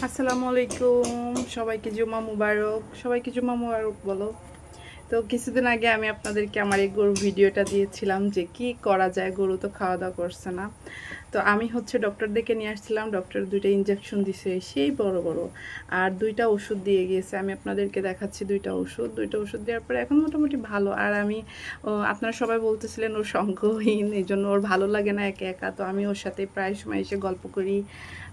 আসসালামু আলাইকুম, সবাইকে জুমা মুবারক। সবাইকে জুমা মুবারক বলো। তো কিছুদিন আগে আমি আপনাদেরকে আমার এই গরু ভিডিওটা দিয়েছিলাম যে কি করা যায়, গরু তো খাওয়া দাওয়া করছে না। তো আমি ডক্টর ডেকে নিয়ে আসছিলাম। ডক্টর 2টা ইঞ্জেকশন দিছে, সেই বড় বড়, আর 2টা ওষুধ দিয়ে গিয়েছে। আমি আপনাদেরকে দেখাচ্ছি 2টা ওষুধ দেওয়ার পরে এখন মোটামুটি ভালো। আর আমি আপনারা সবাই বলতেছিলেন ওর সঙ্গহীন, এই জন্য ওর ভালো লাগে না একা একা। তো আমি ওর সাথে প্রায় সময় এসে গল্প করি,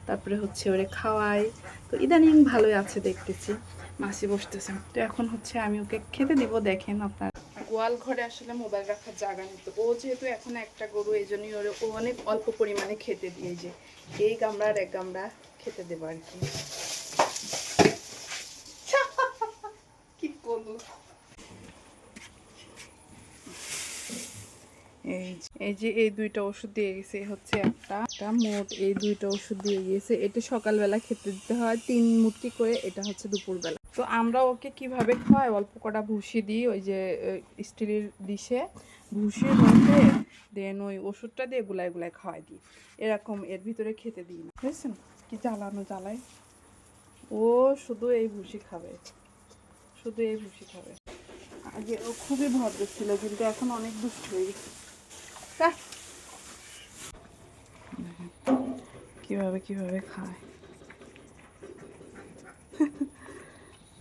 তারপরে ওরে খাওয়াই। তো ইদানিং ভালোই আছে দেখতেছি। মাসি বসতেছে। তো এখন আমি ওকে খেতে দিব। দেখেন আপনার গোয়াল ঘরে আসলে মোবাইল রাখার জায়গা নেই। তো ও যেহেতু এখন একটা গরু, এই জন্যই ও অনেক অল্প পরিমাণে খেতে দিয়ে, যে এই গামড়ার এক গামড়া খেতে দেবো আর কি। কি করবো, এই যে এই 2টা ওষুধ দিয়ে গেছে, একটা মোট এই 2টা ওষুধ দিয়ে গিয়েছে। এটা সকালবেলা খেতে দিতে হয় 3 মুঠি করে, এটা দুপুরবেলা। তো আমরা ওকে কিভাবে খাওয়াই, অল্প কটা ভুসি দিই, ওই যে স্টিলের ডিশে ভুসির মধ্যে দেন ওই ওষুধটা দিয়ে গুলায় গুলায় খাওয়াই দিই। এরকম এর ভিতরে খেতে দিই না, বুঝছেন? কি জ্বালায়। ও শুধু এই ভুসি খাবে, আগে ও খুবই ভদ্র ছিল, কিন্তু এখন অনেক দুষ্ট হয়ে গেছে। কিভাবে খায়,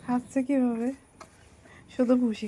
খাচ্ছে কিভাবে, শুধু ভুসি।